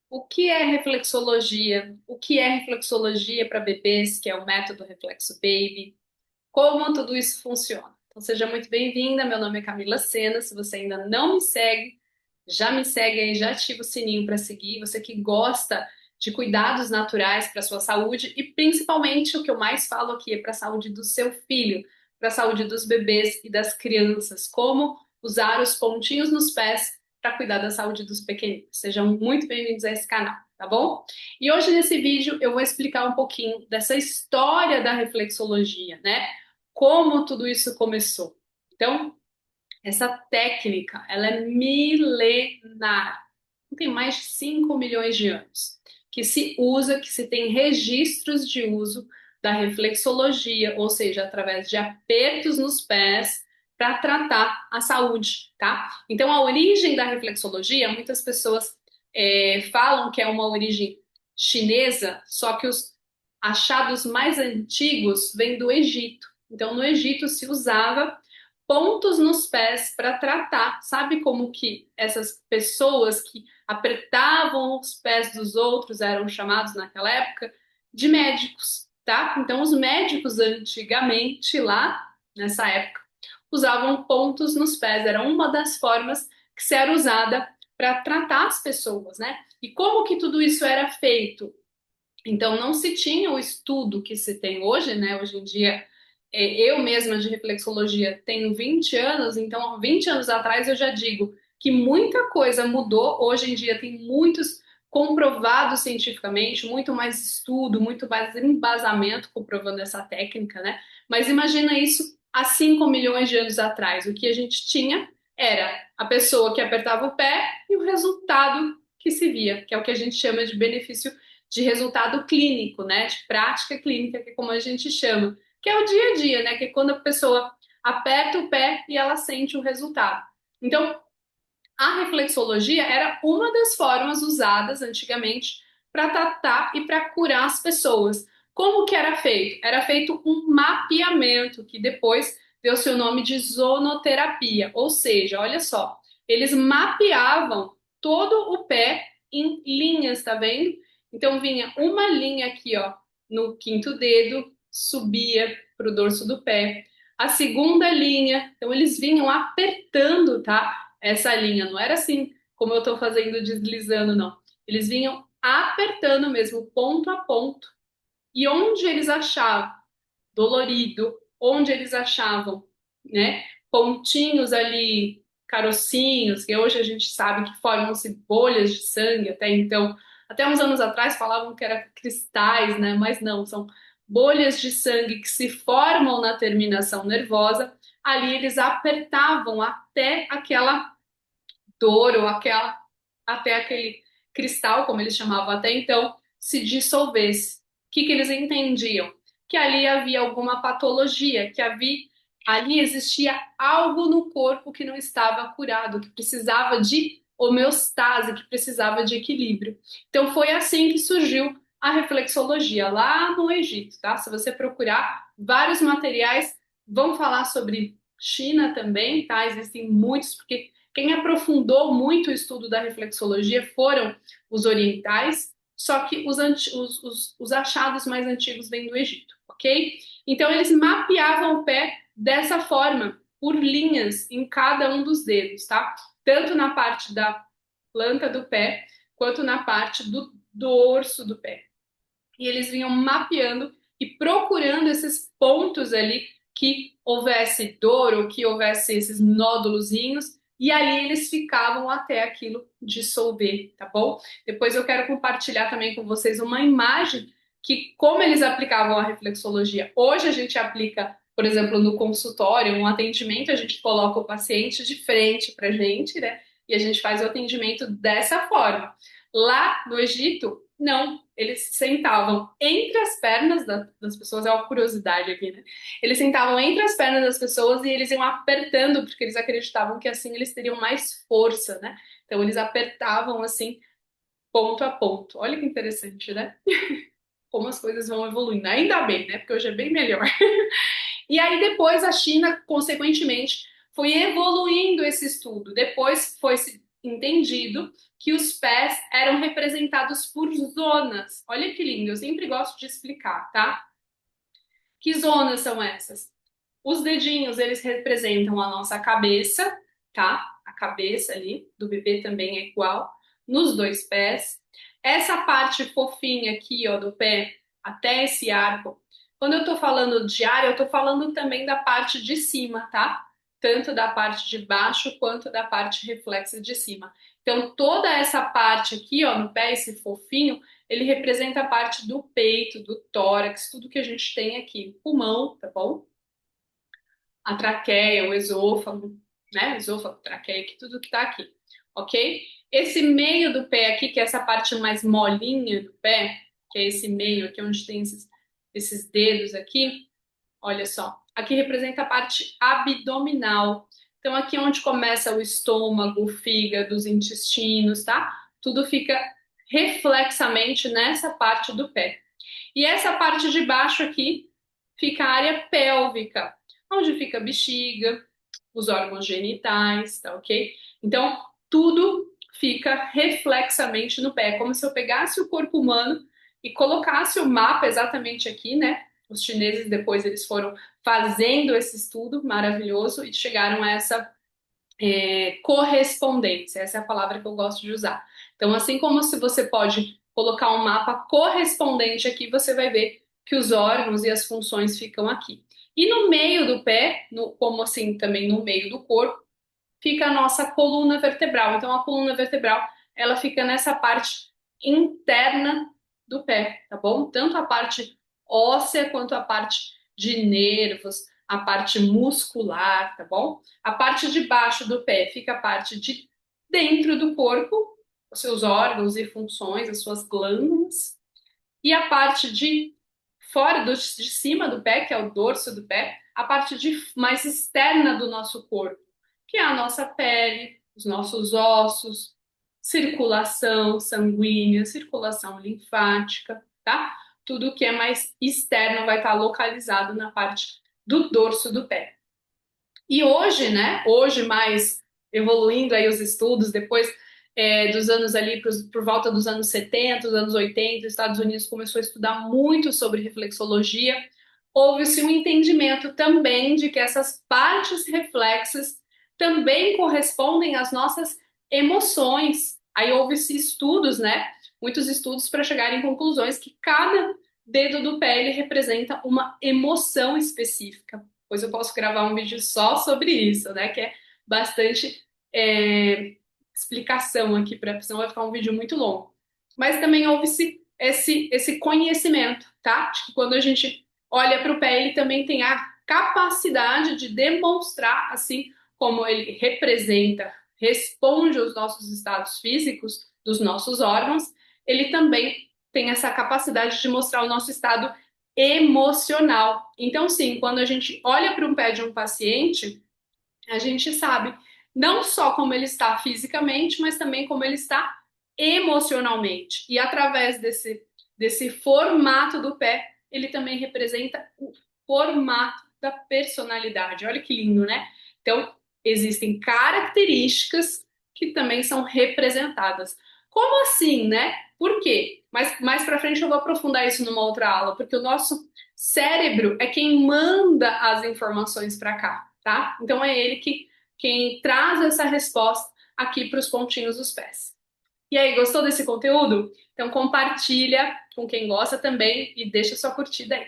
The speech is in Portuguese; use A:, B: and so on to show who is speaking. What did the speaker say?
A: O que é reflexologia? O que é reflexologia para bebês, que é o método Reflexo Baby? Como tudo isso funciona? Então, seja muito bem-vinda. Meu nome é Camila Sena. Se você ainda não me segue, já me segue aí, já ativa o sininho para seguir. Você que gosta de cuidados naturais para a sua saúde e principalmente o que eu mais falo aqui é para a saúde do seu filho, para a saúde dos bebês e das crianças. Como usar os pontinhos nos pés para cuidar da saúde dos pequeninos. Sejam muito bem-vindos a esse canal, tá bom? E hoje nesse vídeo eu vou explicar um pouquinho dessa história da reflexologia, né? Como tudo isso começou. Então, essa técnica, ela é milenar. Tem mais de 5 milhões de anos que se usa, que se tem registros de uso da reflexologia, ou seja, através de apertos nos pés para tratar a saúde, tá? Então, a origem da reflexologia, muitas pessoas falam que é uma origem chinesa, só que os achados mais antigos vêm do Egito. Então, no Egito se usava pontos nos pés para tratar. Sabe como que essas pessoas que apertavam os pés dos outros eram chamados naquela época? De médicos, tá? Então, os médicos antigamente, lá nessa época, usavam pontos nos pés. Era uma das formas que se era usada para tratar as pessoas, né? E como que tudo isso era feito? Então, não se tinha o estudo que se tem hoje, né? Hoje em dia, eu mesma de reflexologia tenho 20 anos, então, há 20 anos atrás eu já digo que muita coisa mudou. Hoje em dia, tem muitos comprovados cientificamente, muito mais estudo, muito mais embasamento comprovando essa técnica, né? Mas imagina isso há 5 milhões de anos atrás. O que a gente tinha era a pessoa que apertava o pé e o resultado que se via, que é o que a gente chama de benefício de resultado clínico, né, de prática clínica, que é como a gente chama, que é o dia a dia, né, que é quando a pessoa aperta o pé e ela sente o resultado. Então, a reflexologia era uma das formas usadas antigamente para tratar e para curar as pessoas. Como que era feito? Era feito um mapeamento que depois deu seu nome de zonoterapia, ou seja, olha só, eles mapeavam todo o pé em linhas, tá vendo? Então vinha uma linha aqui, ó, no quinto dedo, subia para o dorso do pé. A segunda linha, então eles vinham apertando, tá? Essa linha. Não era assim como eu estou fazendo deslizando, não. Eles vinham apertando mesmo, ponto a ponto. E onde eles achavam dolorido, onde eles achavam, né, pontinhos ali, carocinhos, que hoje a gente sabe que formam-se bolhas de sangue, até então, até uns anos atrás falavam que era cristais, né, mas não, são bolhas de sangue que se formam na terminação nervosa, ali eles apertavam até aquela dor ou aquela, até aquele cristal, como eles chamavam até então, se dissolvesse. O que eles entendiam? Que ali havia alguma patologia, que ali existia algo no corpo que não estava curado, que precisava de homeostase, que precisava de equilíbrio. Então foi assim que surgiu a reflexologia lá no Egito, tá? Se você procurar vários materiais, vão falar sobre China também, tá? Existem muitos, porque quem aprofundou muito o estudo da reflexologia foram os orientais, só que os achados mais antigos vêm do Egito, ok? Então eles mapeavam o pé dessa forma, por linhas em cada um dos dedos, tá? Tanto na parte da planta do pé, quanto na parte do dorso do pé. E eles vinham mapeando e procurando esses pontos ali que houvesse dor ou que houvesse esses nódulozinhos e ali eles ficavam até aquilo dissolver, tá bom? Depois eu quero compartilhar também com vocês uma imagem que como eles aplicavam a reflexologia. Hoje a gente aplica, por exemplo, no consultório, um atendimento, a gente coloca o paciente de frente pra gente, né? E a gente faz o atendimento dessa forma. Lá no Egito, não, eles sentavam entre as pernas das pessoas, é uma curiosidade aqui, né? Eles sentavam entre as pernas das pessoas e eles iam apertando, porque eles acreditavam que assim eles teriam mais força, né? Então eles apertavam assim, ponto a ponto. Olha que interessante, né? Como as coisas vão evoluindo. Ainda bem, né? Porque hoje é bem melhor. E aí depois a China, consequentemente, foi evoluindo esse estudo. Depois foi se entendido que os pés eram representados por zonas. Olha que lindo, eu sempre gosto de explicar, tá? Que zonas são essas? Os dedinhos, eles representam a nossa cabeça, tá? A cabeça ali do bebê também é igual nos dois pés. Essa parte fofinha aqui, ó, do pé, até esse arco. Quando eu tô falando de área, eu tô falando também da parte de cima, tá? Tanto da parte de baixo quanto da parte reflexa de cima. Então, toda essa parte aqui, ó, no pé, esse fofinho, ele representa a parte do peito, do tórax, tudo que a gente tem aqui. Pulmão, tá bom? A traqueia, o esôfago, né? Esôfago, traqueia, que tudo que tá aqui, ok? Esse meio do pé aqui, que é essa parte mais molinha do pé, que é esse meio aqui onde tem esses dedos aqui, olha só. Aqui representa a parte abdominal. Então, aqui é onde começa o estômago, o fígado, os intestinos, tá? Tudo fica reflexamente nessa parte do pé. E essa parte de baixo aqui fica a área pélvica, onde fica a bexiga, os órgãos genitais, tá ok? Então, tudo fica reflexamente no pé, como se eu pegasse o corpo humano e colocasse o mapa exatamente aqui, né? Os chineses depois eles foram fazendo esse estudo maravilhoso e chegaram a essa correspondência, essa é a palavra que eu gosto de usar. Então, assim como se você pode colocar um mapa correspondente aqui, você vai ver que os órgãos e as funções ficam aqui. E no meio do pé, como assim também no meio do corpo, fica a nossa coluna vertebral. Então, a coluna vertebral, ela fica nessa parte interna do pé, tá bom? Tanto a parte óssea quanto a parte de nervos, a parte muscular, tá bom? A parte de baixo do pé fica a parte de dentro do corpo, os seus órgãos e funções, as suas glândulas. E a parte de fora de cima do pé, que é o dorso do pé, a parte mais externa do nosso corpo, que é a nossa pele, os nossos ossos, circulação sanguínea, circulação linfática, tá? Tudo que é mais externo vai estar localizado na parte do dorso do pé. E hoje, né? Hoje mais evoluindo aí os estudos, depois dos anos ali, por volta dos anos 70, dos anos 80, os Estados Unidos começou a estudar muito sobre reflexologia. Houve-se um entendimento também de que essas partes reflexas também correspondem às nossas emoções. Aí houve-se estudos, né? Muitos estudos para chegar em conclusões que cada dedo do pé ele representa uma emoção específica. Pois eu posso gravar um vídeo só sobre isso, né? Que é bastante explicação aqui, senão vai ficar um vídeo muito longo. Mas também houve esse conhecimento, tá? De que quando a gente olha para o pé, ele também tem a capacidade de demonstrar, assim como ele representa, responde aos nossos estados físicos dos nossos órgãos, ele também tem essa capacidade de mostrar o nosso estado emocional. Então, sim, quando a gente olha para um pé de um paciente, a gente sabe não só como ele está fisicamente, mas também como ele está emocionalmente. E através desse formato do pé, ele também representa o formato da personalidade. Olha que lindo, né? Então, existem características que também são representadas. Como assim, né? Por quê? Mas mais para frente eu vou aprofundar isso numa outra aula, porque o nosso cérebro é quem manda as informações para cá, tá? Então é ele quem traz essa resposta aqui para os pontinhos dos pés. E aí, gostou desse conteúdo? Então compartilha com quem gosta também e deixa sua curtida aí.